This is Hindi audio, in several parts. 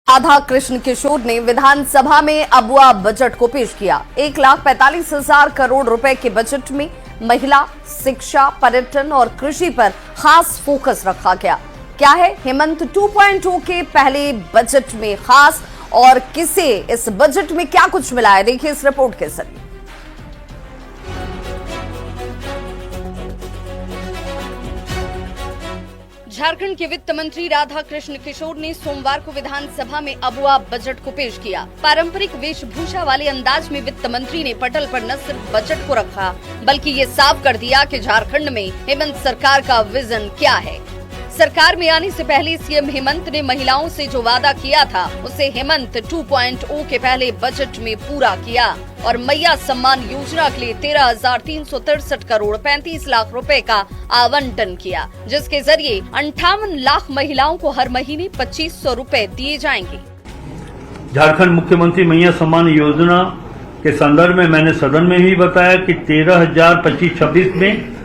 राधा कृष्ण किशोर ने विधानसभा में अबुआ बजट को पेश किया। 1,45,000 करोड़ रुपए के बजट में महिला, शिक्षा, पर्यटन और कृषि पर खास फोकस रखा गया। क्या है हेमंत 2.0 के पहले बजट में खास और किसे इस बजट में क्या कुछ मिला है, देखिए इस रिपोर्ट के जरिए। झारखंड के वित्त मंत्री राधा कृष्ण किशोर ने सोमवार को विधानसभा में अबुआ बजट को पेश किया। पारंपरिक वेशभूषा वाले अंदाज में वित्त मंत्री ने पटल पर न सिर्फ बजट को रखा, बल्कि ये साफ कर दिया कि झारखंड में हेमंत सरकार का विजन क्या है। सरकार में आने से पहले सीएम हेमंत ने महिलाओं से जो वादा किया था, उसे हेमंत 2.0 के पहले बजट में पूरा किया और मैया सम्मान योजना के लिए 13,363 करोड़ 35 लाख रुपए का आवंटन किया, जिसके जरिए 58 लाख महिलाओं को हर महीने 2,500 रुपए दिए जाएंगे। झारखंड मुख्यमंत्री मैया सम्मान योजना के संदर्भ में मैंने सदन में भी बताया कि 13,025-26 में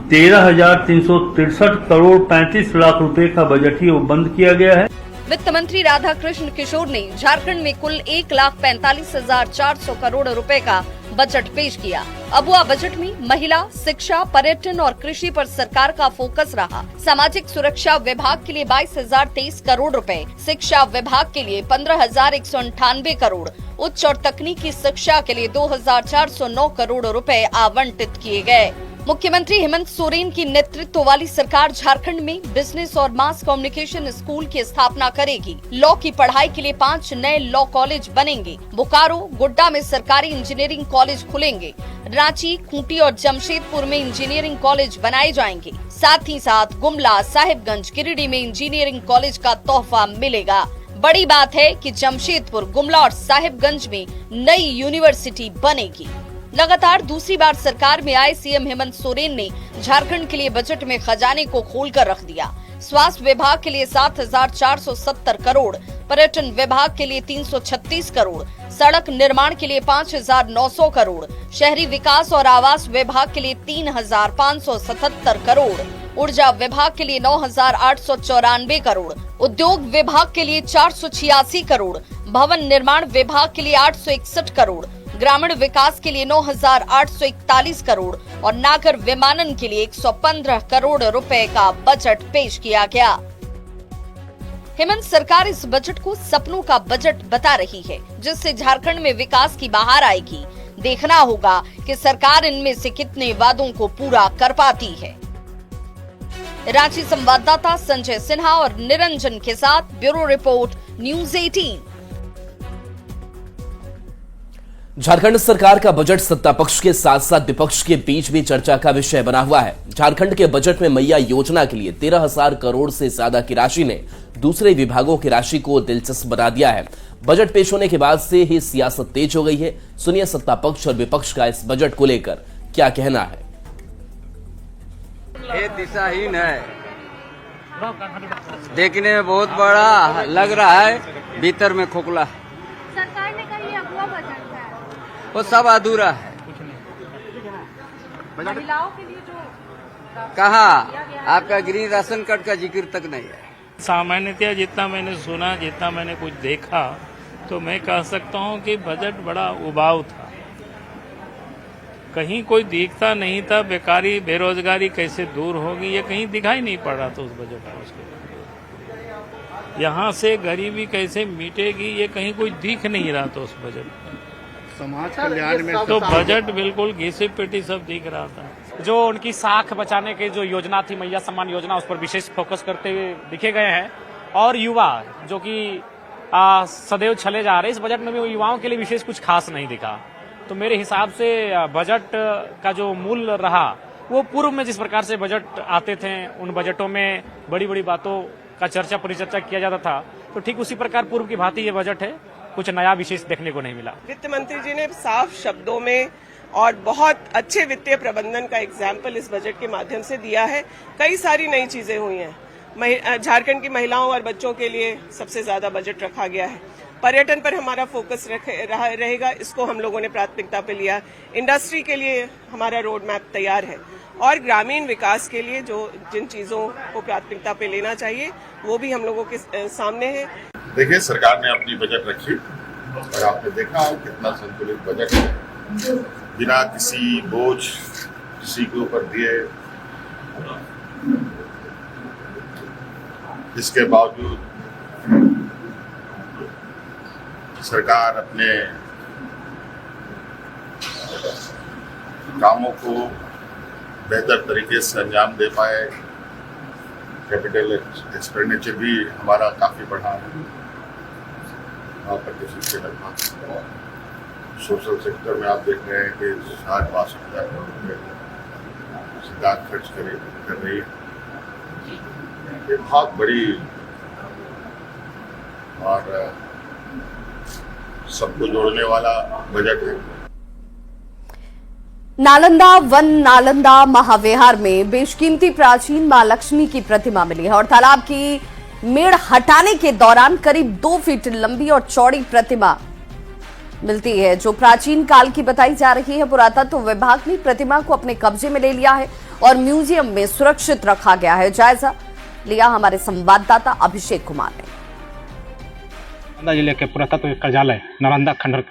13,363 करोड़ 35 लाख रुपए का बजट ही बंद किया गया है। वित्त मंत्री राधा कृष्ण किशोर ने झारखंड में कुल 1,45,400 करोड़ रुपए का बजट पेश किया। अबुआ बजट में महिला, शिक्षा, पर्यटन और कृषि पर सरकार का फोकस रहा। सामाजिक सुरक्षा विभाग के लिए 22,023 करोड़ रुपए, शिक्षा विभाग के लिए 15,198 करोड़, उच्च और तकनीकी शिक्षा के लिए 2,409 करोड़ रुपए आवंटित किए गए। मुख्यमंत्री हेमंत सोरेन की नेतृत्व वाली सरकार झारखंड में बिजनेस और मास कम्युनिकेशन स्कूल की स्थापना करेगी। लॉ की पढ़ाई के लिए 5 नए लॉ कॉलेज बनेंगे। बोकारो, गोड्डा में सरकारी इंजीनियरिंग कॉलेज खुलेंगे। रांची, खूंटी और जमशेदपुर में इंजीनियरिंग कॉलेज बनाए जाएंगे। साथ ही साथ गुमला, साहिबगंज, गिरिडीह में इंजीनियरिंग कॉलेज का तोहफा मिलेगा। बड़ी बात है कि जमशेदपुर, गुमला और साहिबगंज में नई यूनिवर्सिटी बनेगी। लगातार दूसरी बार सरकार में आए सीएम हेमंत सोरेन ने झारखंड के लिए बजट में खजाने को खोलकर रख दिया। स्वास्थ्य विभाग के लिए 7,470 करोड़, पर्यटन विभाग के लिए 336 करोड़, सड़क निर्माण के लिए 5,900 करोड़, शहरी विकास और आवास विभाग के लिए 3,577 करोड़, ऊर्जा विभाग के लिए 9,894 करोड़, उद्योग विभाग के लिए 486 करोड़, भवन निर्माण विभाग के लिए 861 करोड़, ग्रामीण विकास के लिए 9,841 करोड़ और नागर विमानन के लिए 115 करोड़ रुपए का बजट पेश किया गया। हेमंत सरकार इस बजट को सपनों का बजट बता रही है, जिससे झारखंड में विकास की बहार आएगी। देखना होगा कि सरकार इनमें से कितने वादों को पूरा कर पाती है। रांची संवाददाता संजय सिन्हा और निरंजन के साथ ब्यूरो रिपोर्ट, न्यूज़ 18। झारखंड सरकार का बजट सत्ता पक्ष के साथ साथ विपक्ष के बीच भी चर्चा का विषय बना हुआ है। झारखंड के बजट में मैया योजना के लिए 13,000 करोड़ से ज्यादा की राशि ने दूसरे विभागों की राशि को दिलचस्प बना दिया है। बजट पेश होने के बाद से ही सियासत तेज हो गई है। सुनिए सत्ता पक्ष और विपक्ष का इस बजट को लेकर क्या कहना है। ये दिशाहीन है, देखने में बहुत बड़ा लग रहा है, भीतर में खोखला है। सरकार ने कही अबुआ बजट है, वो सब अधूरा है। महिलाओं के लिए जो कहाँ आपका ग्रीन राशन कार्ड का जिक्र तक नहीं है। सामान्यतः जितना मैंने सुना, जितना मैंने कुछ देखा, तो मैं कह सकता हूँ कि बजट बड़ा उबाऊ था। कहीं कोई दिखता नहीं था बेकारी, बेरोजगारी कैसे दूर होगी, ये कहीं दिखाई नहीं पड़ रहा था उस बजट में। उसके यहाँ से गरीबी कैसे मिटेगी, ये कहीं कोई दिख नहीं रहा था उस बजट में। समाज कल्याण में तो बजट बिल्कुल घिसी पिटी सब दिख रहा था। जो उनकी साख बचाने की जो योजना थी, मैया सम्मान योजना, उस पर विशेष फोकस करते हुए दिखे गए हैं। और युवा जो कि सदैव चले जा रहे, इस बजट में भी युवाओं के लिए विशेष कुछ खास नहीं दिखा। तो मेरे हिसाब से बजट का जो मूल रहा, वो पूर्व में जिस प्रकार से बजट आते थे, उन बजटों में बड़ी बड़ी बातों का चर्चा परिचर्चा किया जाता था, तो ठीक उसी प्रकार पूर्व की भांति ये बजट है। कुछ नया विशेष देखने को नहीं मिला। वित्त मंत्री जी ने साफ शब्दों में और बहुत अच्छे वित्तीय प्रबंधन का एग्जाम्पल इस बजट के माध्यम से दिया है। कई सारी नई चीजें हुई हैं। झारखंड की महिलाओं और बच्चों के लिए सबसे ज्यादा बजट रखा गया है। पर्यटन पर हमारा फोकस रहेगा, इसको हम लोगों ने प्राथमिकता पे लिया। इंडस्ट्री के लिए हमारा रोड मैप तैयार है और ग्रामीण विकास के लिए जिन चीजों को प्राथमिकता पे लेना चाहिए वो भी हम लोगों के सामने है। देखिए, सरकार ने अपनी बजट रखी और आपने देखा कितना संतुलित बजट है, बिना किसी बोझ किसी के ऊपर दिए। इसके बावजूद सरकार अपने कामों को बेहतर तरीके से अंजाम दे पाए। कैपिटल एक्सपेंडिचर भी हमारा काफ़ी बढ़ा है, 9% के लगभग। सोशल सेक्टर में आप देख रहे हैं कि 60-62 करोड़ रुपये सरकार खर्च कर रही है। ये बहुत बड़ी और सबको जोड़ने वाला बजट है। नालंदा वन नालंदा महाविहार में बेशकीमती प्राचीन मां लक्ष्मी की प्रतिमा मिली है और तालाब की मेड़ हटाने के दौरान करीब 2 फीट लंबी और चौड़ी प्रतिमा मिलती है, जो प्राचीन काल की बताई जा रही है। पुरातत्व विभाग ने प्रतिमा को अपने कब्जे में ले लिया है और म्यूजियम में सुरक्षित रखा गया है। जायजा लिया हमारे संवाददाता अभिषेक कुमार ने। नालंदा जिले के पुरातत्व कार्यालय नालंदा खंडर,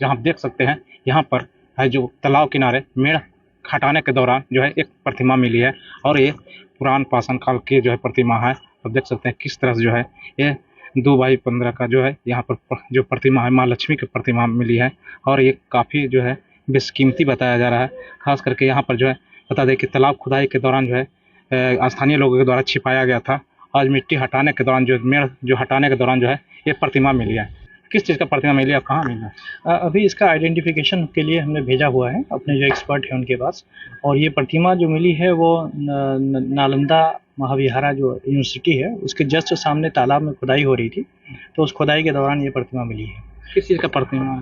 जहां आप देख सकते हैं, यहाँ पर है जो तालाब किनारे मेड़ हटाने के दौरान जो है एक प्रतिमा मिली है और ये पुरान पाषाण काल की जो है प्रतिमा है। आप देख सकते हैं किस तरह से जो है ये 2x15 का जो है यहाँ पर जो प्रतिमा है माँ लक्ष्मी की प्रतिमा मिली है और ये काफ़ी जो है बेशकीमती बताया जा रहा है। खास करके यहाँ पर जो है बता दें कि तालाब खुदाई के दौरान जो है स्थानीय लोगों के द्वारा छिपाया गया था। आज मिट्टी हटाने के दौरान जो मेड़ जो हटाने के दौरान जो है ये प्रतिमा मिली है। किस चीज़ का प्रतिमा मिली है, कहाँ मिला? अभी इसका आइडेंटिफिकेशन के लिए हमने भेजा हुआ है अपने जो एक्सपर्ट हैं उनके पास, और ये प्रतिमा जो मिली है वो नालंदा महाविहारा जो यूनिवर्सिटी है उसके जस्ट सामने तालाब में खुदाई हो रही थी, तो उस खुदाई के दौरान ये प्रतिमा मिली है। किस चीज़ का प्रतिमा?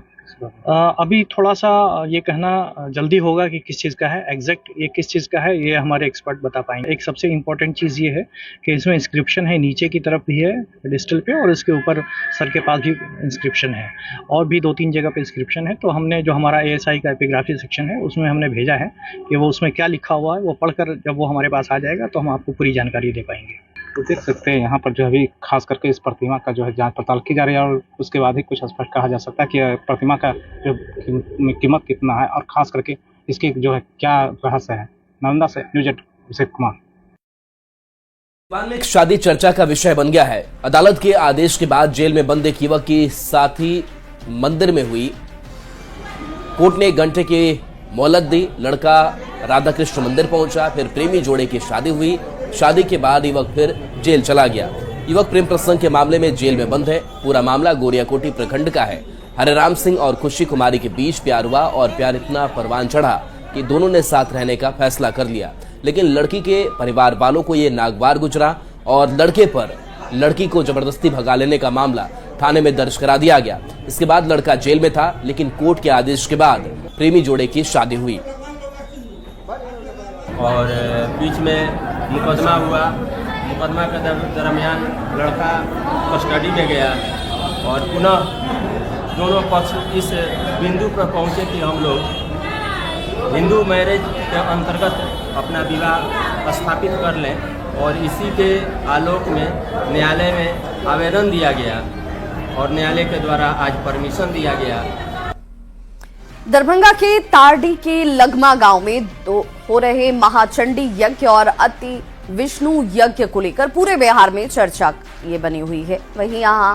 अभी थोड़ा सा ये कहना जल्दी होगा कि किस चीज़ का है, एग्जैक्ट ये किस चीज़ का है ये हमारे एक्सपर्ट बता पाएंगे। एक सबसे इम्पोर्टेंट चीज़ ये है कि इसमें इंस्क्रिप्शन है, नीचे की तरफ भी है डिस्टल पे और इसके ऊपर सर के पास भी इंस्क्रिप्शन है और भी 2-3 जगह पे इंस्क्रिप्शन है। तो हमने जो हमारा ASI का एपिग्राफी सेक्शन है उसमें हमने भेजा है कि वो उसमें क्या लिखा हुआ है वो पढ़कर जब वो हमारे पास आ जाएगा तो हम आपको पूरी जानकारी दे पाएंगे। तो देख सकते हैं यहाँ पर जो अभी खास करके इस प्रतिमा का जो है जांच पड़ताल की जा रही है और उसके बाद ही कुछ स्पष्ट कहा जा सकता है कि प्रतिमा का जो कीमत कितना है और खास करके इसकी जो है क्या रहस्य है। नालंदा से न्यूज़ 8 अभिषेक कुमार। भोपाल में एक शादी चर्चा का विषय बन गया है। अदालत के आदेश के बाद जेल में बंद एक युवक की साथी मंदिर में हुई। कोर्ट ने 1 घंटे की मोहलत दी। लड़का राधा कृष्ण मंदिर पहुंचा, फिर प्रेमी जोड़े की शादी हुई। शादी के बाद युवक फिर जेल चला गया। युवक प्रेम प्रसंग के मामले में जेल में बंद है। पूरा मामला गोरियाकोटी प्रखंड का है। हरेराम सिंह और खुशी कुमारी के बीच प्यार हुआ और प्यार इतना परवान चढ़ा कि दोनों ने साथ रहने का फैसला कर लिया, लेकिन लड़की के परिवार वालों को ये नागवार गुजरा और लड़के पर लड़की को जबरदस्ती भगा लेने का मामला थाने में दर्ज करा दिया गया। इसके बाद लड़का जेल में था, लेकिन कोर्ट के आदेश के बाद प्रेमी जोड़े की शादी हुई और बीच में मुकदमा हुआ। मुकदमा के दरमियान लड़का कस्टडी में गया और पुनः दोनों पक्ष इस बिंदु पर पहुंचे कि हम लोग हिंदू मैरिज के अंतर्गत अपना विवाह स्थापित कर लें और इसी के आलोक में न्यायालय में आवेदन दिया गया और न्यायालय के द्वारा आज परमिशन दिया गया। दरभंगा के तारडी के लगमा गांव में हो रहे महाचंडी यज्ञ और अति विष्णु यज्ञ को लेकर पूरे बिहार में चर्चा ये बनी हुई है। वहीं यहां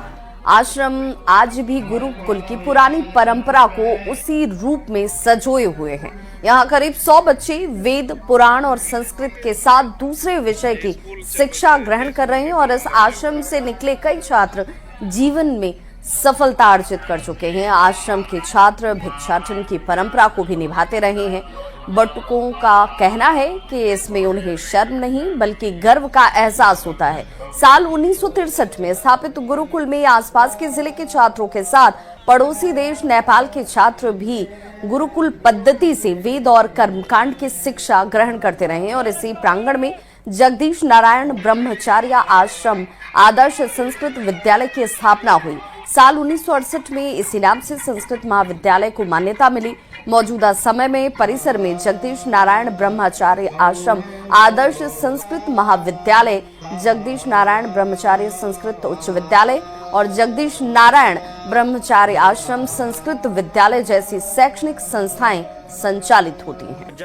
आश्रम आज भी गुरुकुल की पुरानी परंपरा को उसी रूप में सजोए हुए हैं। यहाँ करीब 100 बच्चे वेद, पुराण और संस्कृत के साथ दूसरे विषय की शिक्षा ग्रहण कर रहे हैं और इस आश्रम से निकले कई छात्र जीवन में सफलता अर्जित कर चुके हैं। आश्रम के छात्र भिक्षाटन की परंपरा को भी निभाते रहे हैं। बटुकों का कहना है कि इसमें उन्हें शर्म नहीं बल्कि गर्व का एहसास होता है। साल 1963 में स्थापित गुरुकुल में आसपास के जिले के छात्रों के साथ पड़ोसी देश नेपाल के छात्र भी गुरुकुल पद्धति से वेद और कर्मकांड की शिक्षा ग्रहण करते रहे और इसी प्रांगण में जगदीश नारायण ब्रह्मचार्य आश्रम आदर्श संस्कृत विद्यालय की स्थापना हुई। साल 1968 में इसी नाम से संस्कृत महाविद्यालय को मान्यता मिली। मौजूदा समय में परिसर में जगदीश नारायण ब्रह्मचार्य आश्रम आदर्श संस्कृत महाविद्यालय, जगदीश नारायण ब्रह्मचार्य संस्कृत उच्च विद्यालय और जगदीश नारायण ब्रह्मचारी आश्रम संस्कृत विद्यालय जैसी शैक्षणिक संस्थाएं संचालित होती हैं।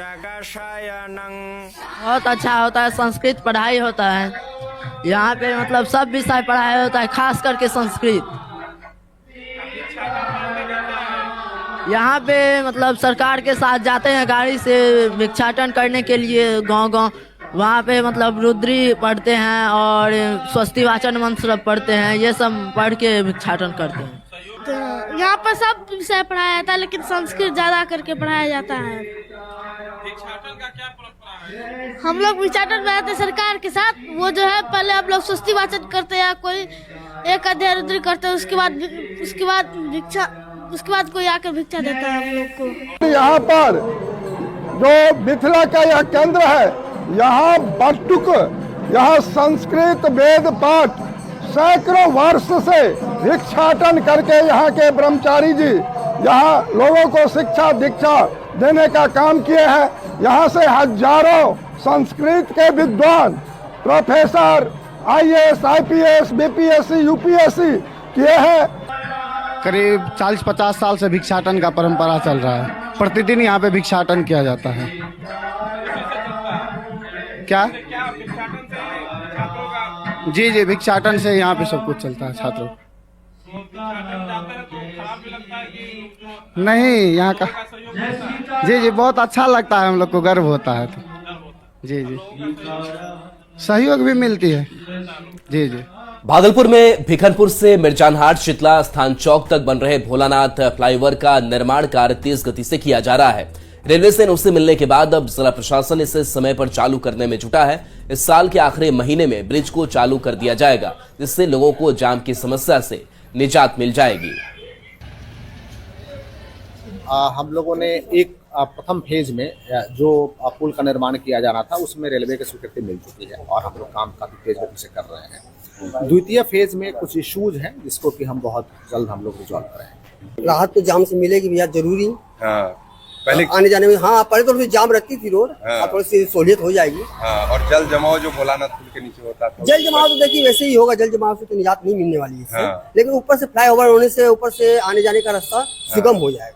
बहुत अच्छा होता है, संस्कृत पढ़ाई होता है यहाँ पे, मतलब सब विषय पढ़ाई होता है, खास करके संस्कृत। यहाँ पे मतलब सरकार के साथ जाते हैं गाड़ी से भिक्षाटन करने के लिए गांव-गांव, वहाँ पे मतलब रुद्री पढ़ते हैं और स्वस्ति वाचन मंत्र पढ़ते हैं, ये सब पढ़ के भिक्षाटन करते हैं। तो यहाँ पर सब विषय पढ़ाया जाता है, लेकिन संस्कृत ज्यादा करके पढ़ाया जाता है। हम लोग भिक्षाटन में आते सरकार के साथ, वो जो है पहले हम लोग स्वस्ति वाचन करते हैं, कोई एक अध्याय रुद्री करते हैं, उसके बाद कोई आकर भिक्षा देता है हम लोग को। यहाँ पर जो मिथिला का यह केंद्र है, यहाँ बटुक, यहाँ संस्कृत वेद पाठ सैकड़ों वर्ष से भिक्षाटन करके यहाँ के ब्रह्मचारी जी यहाँ लोगों को शिक्षा दीक्षा देने का काम किए हैं। यहाँ से हजारों संस्कृत के विद्वान professor IAS, IPS, BPSC, UPSC किए हैं। करीब 40-50 साल से भिक्षाटन का परंपरा चल रहा है, प्रतिदिन यहाँ पे भिक्षाटन किया जाता है। क्या? जी भिक्षाटन से यहाँ पे सब कुछ चलता है छात्रों। नहीं यहाँ का जी बहुत अच्छा लगता है, हम लोग को गर्व होता है। तो जी सहयोग भी मिलती है। जी भागलपुर में भिखनपुर से मिर्जानहाट शीतला स्थान चौक तक बन रहे भोलानाथ फ्लाईओवर का निर्माण कार्य तेज गति से किया जा रहा है। रेलवे से नोटिस मिलने के बाद अब जिला प्रशासन इसे समय पर चालू करने में जुटा है। इस साल के आखिरी महीने में ब्रिज को चालू कर दिया जाएगा, जिससे लोगों को जाम की समस्या से निजात मिल जाएगी। हम लोगों ने एक प्रथम फेज में जो पुल का निर्माण किया जाना था उसमें रेलवे की स्वीकृति मिल चुकी है और हम लोग काम काफी तेज गति से कर रहे हैं। द्वितीय फेज में कुछ इश्यूज हैं जिसको कि हम बहुत जल्द हम लोग रिजॉल्व करेंगे। राहत तो जाम से मिलेगी भैया, जरूरी। पहले आने जाने में पहले तो जाम रहती थी रोड, थोड़ी सी सहूलियत हो जाएगी। और जल जमाव जो भोलानाथ पुल के नीचे होता था, जल जमाव तो देखिए वैसे ही होगा, जल जमाव से तो निजात नहीं मिलने वाली है। लेकिन ऊपर से फ्लाईओवर होने से ऊपर से आने जाने का रास्ता सुगम हो जाएगा।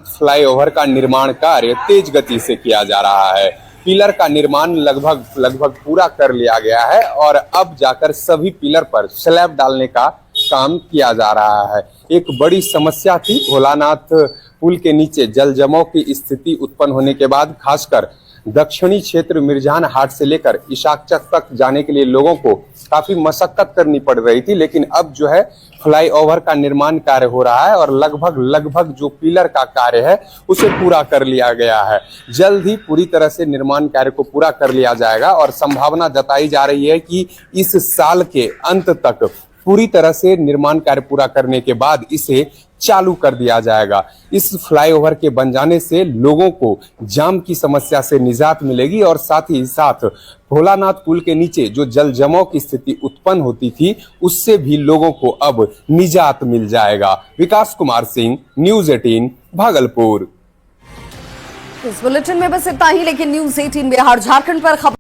फ्लाईओवर का निर्माण कार्य तेज गति से किया जा रहा है। पिलर का निर्माण लगभग पूरा कर लिया गया है और अब जाकर सभी पिलर पर स्लैब डालने का काम किया जा रहा है। एक बड़ी समस्या थी भोलानाथ पुल के नीचे जल जमाव की स्थिति उत्पन्न होने के बाद, खासकर दक्षिणी क्षेत्र मिर्जानहाट से लेकर इशाकचक तक जाने के लिए लोगों को काफी मशक्कत करनी पड़ रही थी। लेकिन अब जो है फ्लाईओवर का निर्माण कार्य हो रहा है और लगभग जो पिलर का कार्य है उसे पूरा कर लिया गया है। जल्द ही पूरी तरह से निर्माण कार्य को पूरा कर लिया जाएगा और संभावना जताई जा रही है कि इस साल के अंत तक पूरी तरह से निर्माण कार्य पूरा करने के बाद इसे चालू कर दिया जाएगा। इस फ्लाईओवर के बन जाने से लोगों को जाम की समस्या से निजात मिलेगी और साथ ही साथ भोलानाथ पुल के नीचे जो जल जमाव की स्थिति उत्पन्न होती थी उससे भी लोगों को अब निजात मिल जाएगा। विकास कुमार सिंह, न्यूज़ 18 भागलपुर। इस बुलेटिन में बस इतना ही, लेकिन न्यूज़ 18 बिहार झारखंड पर खबर